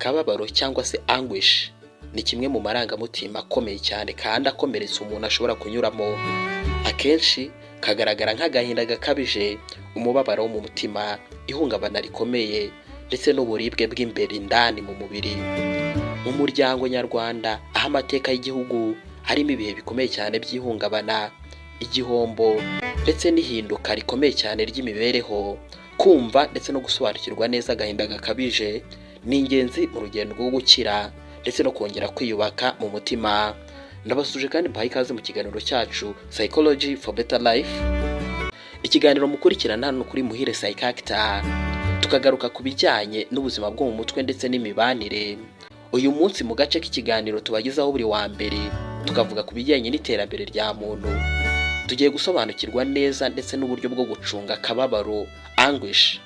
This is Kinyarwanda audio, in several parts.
akababaro cyangwa se anguish ni kimwe mu marangamutima akomeye cyane kandi akomeretsa umuntu ashobora kunyuramo. Akenshi kagaragara nk'agahinda gakabije, umubabaro wo mu mutima, ihungabana rikomeye ndetse n'uburibwe bw'imbere indani mu mubiri. Mu muryango nyarwanda aho amateka y'igihugu harimo ibihe bikomeye cyane by'ihungabana, igihombo ndetse n'ihinduka rikomeye cyane ry'imibereho, kumva ndetse no gusobanukirwa neza agahinda gakabije ni ingenzi mu rugendo rwo gukira ndetse no kongera kwiyubaka mu mutima. Ndabasuje kandi mbahaye ikaze mu kiganiro cyacu Psychology for Better Life. Ikiganiro mukurikirana hano kuri Muhire Psychiater, tukagaruka ku bijyanye n'ubuzima bwo mu mutwe ndetse n'imibanire. Uyu munsi mu gace k'ikiganiro tubagezaho buri wa mbere tukavuga ku bijyanye n'iterambere rya muntu. Tugiye gusobanukirwa neza ndetse n'uburyo bwo gucunga akababaro, anguish.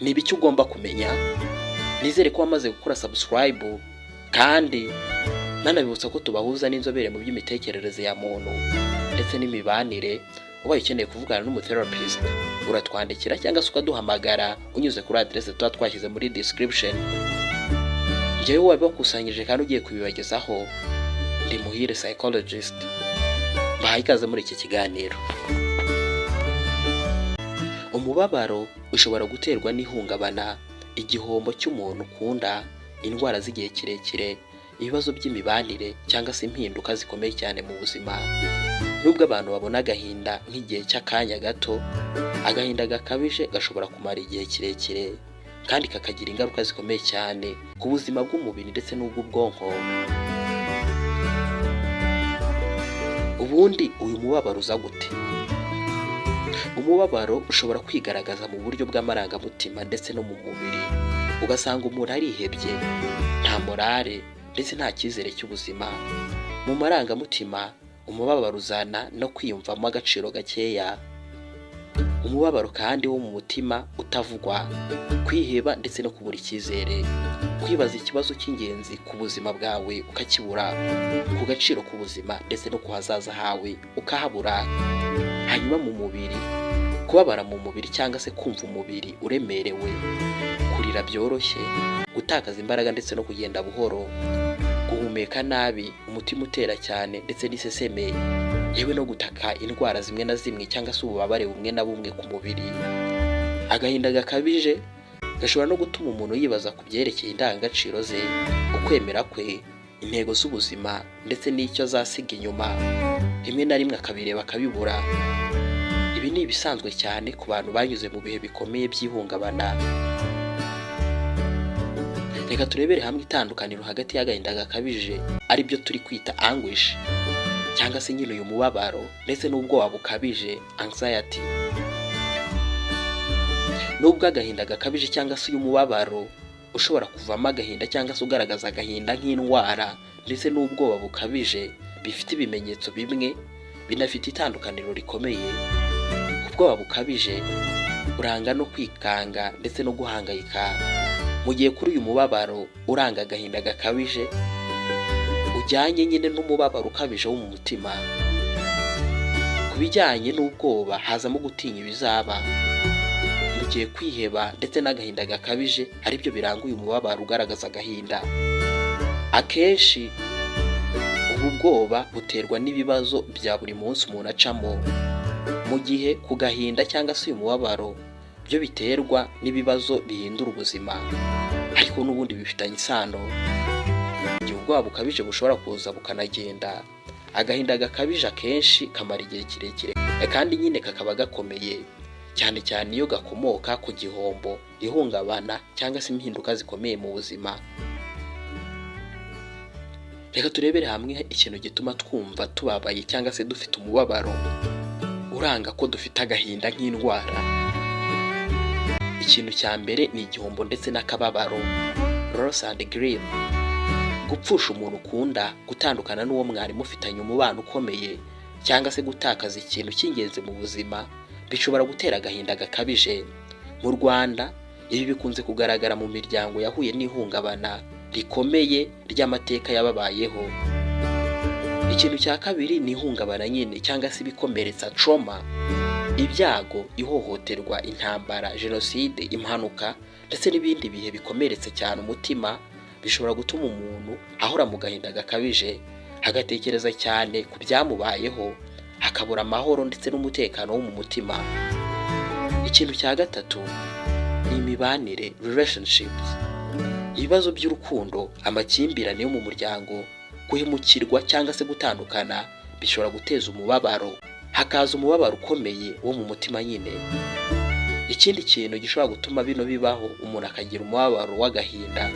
Ni ibiki ugomba kumenya? Nizere ko wamaze gukora subscribe kandi nanabibutsa ko tubahuza n'inzobere mu by'imitekerereze ya muntu ndetse n'imibanire. Ubaye ukeneye kuvugana n'umutherapist uratwandikira cyangwa se ukaduhamagara unyuze kuri adresse tuba twashyize muri description. Njyewe wabibakusanyije kandi ugiye kubibagezaho ndi Muhire Psychologist. Bahaye ikaze muri iki kiganiro. Umubabaro ushobora guterwa n'ihungabana, igihombo cy'umuntu ukunda, indwara z'igihe kirekire, ibibazo by'imibanire cyangwa se impinduka zikomeye cyane mu buzima. Nubwo abantu babona agahinda nk'igihe cy'akanya gato, agahinda gakabije gashobora kumara igihe kirekire kandi kakagira ingaruka zikomeye cyane ku buzima bw'umubiri ndetse n'ubw'ubwonko. Ubundi uyu mubabaro uza gute? Umubabaro ushobora kwigaragaza mu buryo bw'amarangamutima ndetse no mu mubiri. Ugasanga umuntu arihebye, nta morale ndetse nta cyizere cy'ubuzima. Mu marangamutima umubabaro uzana no kwiyumvamo agaciro gakeya. Umubabaro kandi wo mu mutima utavugwa, kwiheba ndetse no kubura icyizere, kwibaza ikibazo cy'ingenzi ku buzima bwawe ukakibura, ku gaciro k'ubuzima ndetse no ku hazaza hawe ukahabura. Hanyuma mu mubiri, kubabara mu mubiri cyangwa se kumva umubiri uremerewe, kurira byoroshye, gutakaza imbaraga ndetse no kugenda buhoro, guhumeka nabi, umutima utera cyane ndetse n'iseseme, yewe no gutaka indwara zimwe na zimwe cyangwa se ububabare bumwe na bumwe ku mubiri. Agahinda gakabije gashobora no gutuma umuntu yibaza ku byerekeye indangagaciro ze, ukwemera kwe, intego z'ubuzima ndetse n'icyo azasiga inyuma. Rimwe na rimwe akabireba akabibura. Ibi ni ibisanzwe cyane ku bantu banyuze mu bihe bikomeye by'ihungabana. Reka turebere hamwe itandukaniro hagati y'agahinda gakabije ari byo turi kwita anguish cyangwa se nyine uyu mubabaro ndetse n'ubwoba bukabije, anxiety. Nubwo agahinda gakabije cyangwa se uyu mubabaro ushobora kuvamo agahinda cyangwa se ugaragaza agahinda nk'indwara ndetse n'ubwoba bukabije bifite ibimenyetso bimwe, binafite itandukaniro rikomeye. Ubwoba bukabije uranga no kwikanga ndetse no guhangayika, mu gihe kuri uyu mubabaro uranga agahinda gakabije ujyanye nyine n'umubabaro ukabije wo mu mutima. Ku bijyanye n'ubwoba hazamo gutinya ibizaba, mu gihe kwiheba ndetse n'agahinda gakabije ari byo biranga uyu mubabaro ugaragaza agahinda. Akenshi ubu bwoba buterwa n'ibibazo bya buri munsi umuntu acamo, mu gihe ku gahinda cyangwa se uyu mubabaro byo biterwa n'ibibazo bihindura ubuzima ariko n'ubundi bifitanye isano. Igihe ubwoba bukabije bushobora kuza bukanagenda, agahinda gakabije akenshi kamara igihe kirekire kandi nyine kakaba gakomeye, cyane cyane iyo gakomoka ku gihombo, ihungabana cyangwa se impinduka zikomeye mu buzima. Reka turebere hamwe ikintu gituma twumva tubabaye cyangwa se dufite umubabaro uranga ko dufite agahinda nk'indwara. Ikintu cya mbere ni igihombo ndetse n'akababaro, loss and grief. Gupfusha umuntu ukunda, gutandukana n'uwo mwari mufitanye umubano ukomeye cyangwa se gutakaza ikintu cy'ingenzi mu buzima bishobora gutera agahinda gakabije. Mu Rwanda ibi bikunze kugaragara mu miryango yahuye n'ihungabana rikomeye ry'amateka yababayeho. Ikintu cya kabiri ni ihungabana nyine cyangwa se ibikomeretsa, trauma. Ibyago, ihohoterwa, intambara, jenoside, impanuka ndetse n'ibindi bihe bikomeretse cyane umutima bishobora gutuma umuntu ahora mu gahinda gakabije, agatekereza cyane ku byamubayeho, akabura amahoro ndetse n'umutekano wo mu mutima. Ikintu cya gatatu ni imibanire, relationships. Ibibazo by'urukundo, amakimbirane yo mu muryango, guhemukirwa cyangwa se gutandukana bishobora guteza umubabaro, hakaza umubabaro ukomeye wo mu mutima nyine. Ikindi kintu gishobora gutuma bino bibaho, umuntu akagira umubabaro w'agahinda,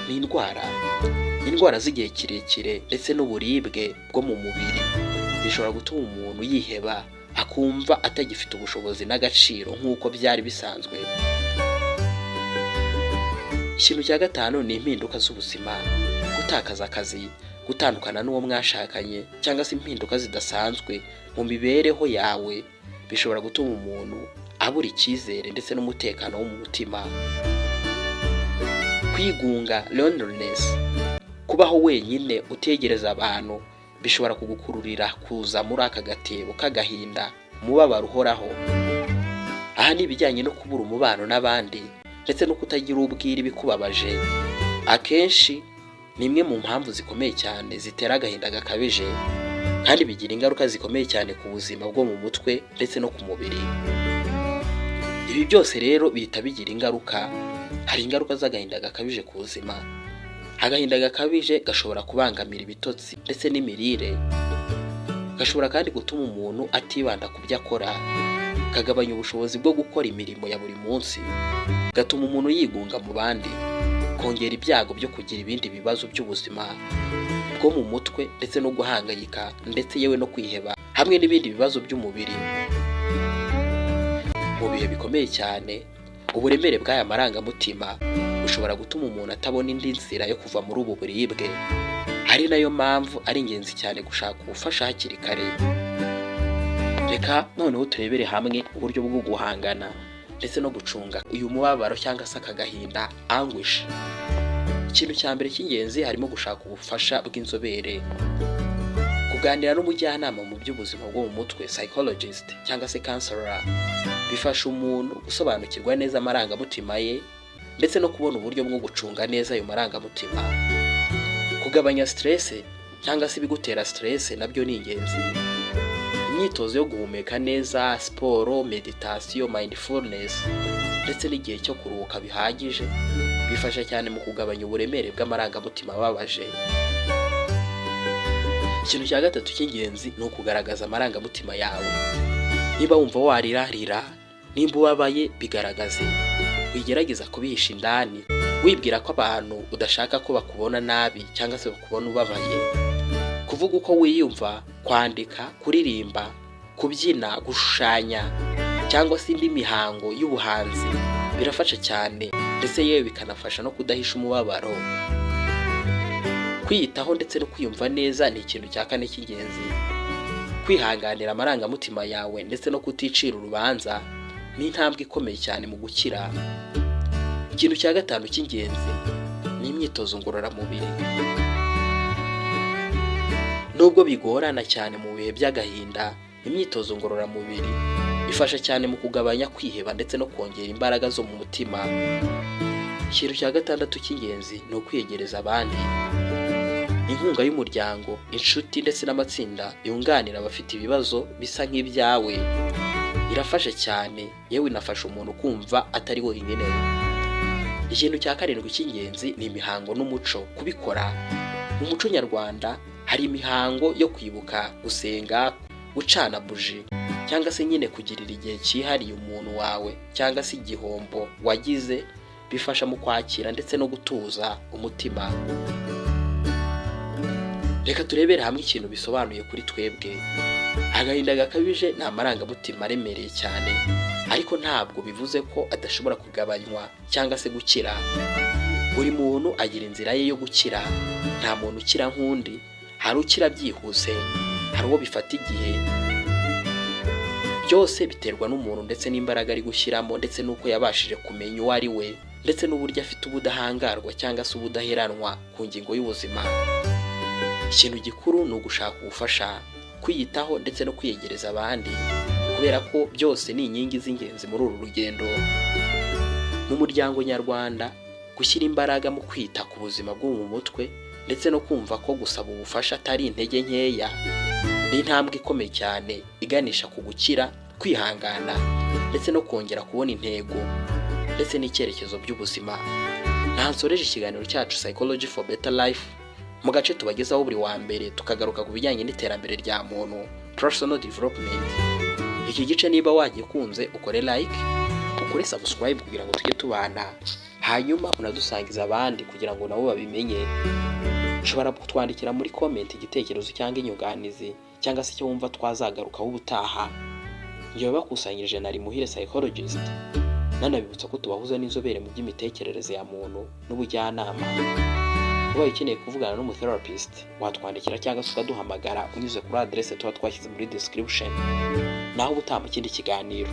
ni indwara z'igihe kirekire ndetse n'uburibwe bwo mu mubiri bishobora gutuma umuntu yiheba, akumva atagifite ubushobozi n'agaciro nk'uko byari bisanzwe. Ikintu cya gatanu ni impinduka z'ubuzima, gutakaza akazi, gutandukana n'uwo mwashakanye cyangwa se impinduka zidasanzwe mu mibereho yawe bishobora gutuma umuntu abura icyizere ndetse n'umutekano wo mu mutima. Kwigunga, loneliness, kubaho wenyine utegereza abantu bishobora kugukururira kuza muri aka gatebo k'agahinda, umubabaro uhoraho. Aha ni ibijyanye no kubura umubano n'abandi ndetse no kutagira ubwira ibikubabaje. Akenshi ni imwe mu mpamvu zikomeye cyane zitera agahinda gakabije, kandi bigira ingaruka zikomeye cyane ku buzima bwo mu mutwe ndetse no ku mubiri. Ibi byose rero bihita bigira ingaruka. Hari ingaruka z'agahinda gakabije ku buzima. Agahinda gakabije gashobora kubangamira ibitotsi ndetse n'imirire. Gashobora kandi gutuma umuntu atibanda ku byo akora, kagabanya ubushobozi bwo gukora imirimo ya buri munsi, gatuma umuntu yigunga mu bandi, kongera ibyago byo kugira ibindi bibazo by'ubuzima bwo mu mutwe ndetse no guhangayika ndetse yewe no kwiheba, hamwe n'ibindi bibazo by'umubiri. Mu bihe bikomeye cyane, uburemere bw'aya marangamutima bushobora gutuma umuntu atabona indi nzira yo kuva muri ubu buribwe. Ari nayo mpamvu ari ingenzi cyane gushaka ubufasha hakiri kare. Reka noneho turebere hamwe uburyo bwo guhangana ndetse no gucunga uyu mubabaro cyangwa se aka gahinda, anguish. Ikintu cya mbere cy'ingenzi harimo gushaka ubufasha bw'inzobere, kuganira n'umujyanama mu by'ubuzima bwo mu mutwe, psychologist cyangwa se counselor. Bifasha umuntu gusobanukirwa neza amarangamutima ye ndetse no kubona uburyo bwo gucunga neza ayo marangamutima. Kugabanya stress cyangwa se ibigutera stress nabyo ni ingenzi. Imyitozo yo guhumeka neza, siporo, meditation, mindfulness ndetse n'igihe cyo kuruhuka bihagije bifasha cyane mu kugabanya uburemere bw'amarangamutima ababaje. Ikintu cya gatatu cy'ingenzi ni ukugaragaza amarangamutima yawe. Niba wumva warirarira, nimba ubabaye, bigaragaze. Wigerageza kubihisha indani, wibwira ko abantu udashaka ko bakubona nabi cyangwa se bakubona ubabaye. Kuvuga uko wiyumva, kwandika, kuririmba, kubyina, gushushanya cyangwa se indi mihango y'ubuhanzi birafasha cyane ndetse yewe bikanafasha no kudahisha umubabaro. Kwiyitaho ndetse no kwiyumva neza ni ikintu cya kane cy'ingenzi. Kwihanganira amarangamutima yawe ndetse no kuticira urubanza ni intambwe ikomeye cyane mu gukira. Ikintu cya gatanu cy'ingenzi ni imyitozo ngororamubiri. Nubwo bigorana cyane mu bihe by'agahinda, imyitozo ngororamubiri ifasha cyane mu kugabanya kwiheba ndetse no kongera imbaraga zo mu mutima. Ikintu cya gatandatu cy'ingenzi ni ukwiyegereza abandi. Inkunga y'umuryango, inshuti ndetse n'amatsinda yunganira abafite ibibazo bisa nk'ibyawe irafasha cyane, yewe inafasha umuntu kumva atari wenyine. Ikintu cya karindwi cy'ingenzi ni imihango n'umuco. Kubikora mu muco nyarwanda hari imihango yo kwibuka, gusenga, gucana buji cyangwa se nyine kugirira igihe cyihariye umuntu wawe cyangwa se igihombo wagize, bifasha mu kwakira ndetse no gutuza umutima. Reka turebere hamwe ikintu bisobanuye kuri twebwe. Agahinda gakabije ni amarangamutima aremereye cyane, ariko ntabwo bivuze ko adashobora kugabanywa cyangwa se gukira. Buri muntu agira inzira ye yo gukira, nta muntu ukira nk'undi. Hari ukira byihuse, hari uwo bifata igihe. Byose biterwa n'umuntu ndetse n'imbaraga ari gushyiramo ndetse n'uko yabashije kumenya uwo ari we ndetse n'uburyo afite ubudahangarwa cyangwa se ubudaheranwa ku ngingo y'ubuzima. Ikintu gikuru ni ugushaka ubufasha, kwiyitaho ndetse no kwiyegereza abandi, kubera ko byose ni inkingi z'ingenzi muri uru rugendo. Mu muryango nyarwanda, gushyira imbaraga mu kwita ku buzima bwo mu mutwe ndetse no kumva ko gusaba ubufasha atari intege nkeya, ni intambwe ikomeye cyane iganisha ku gukira, kwihangana ndetse no kongera kubona intego ndetse n'icyerekezo by'ubuzima. Nsoreje ikiganiro cyacu Psychology for Better Life mu gace tubagezaho buri wa mbere tukagaruka ku bijyanye n'iterambere rya muntu, personal development. Iki gice niba wagikunze ukore like, ukore subscribe kugira ngo tujye tubana, hanyuma unadusangiza abandi kugira ngo nabo babimenye. Ushobora kutwandikira muri comment igitekerezo cyangwa inyunganizi cyangwa se icyo wumva twazagarukaho ubutaha. Njyewe bakusanyirije na Muhire Psychologist, nanabibutsa ko tubahuza n'inzobere mu by'imitekerereze ya muntu n'ubujyanama. Ubaye ukeneye kuvugana n'umutherapist watwandikira cyangwa se ukaduhamagara unyuze kuri adresse tuba twashyize muri description. Naho ubutaha mu kindi kiganiro.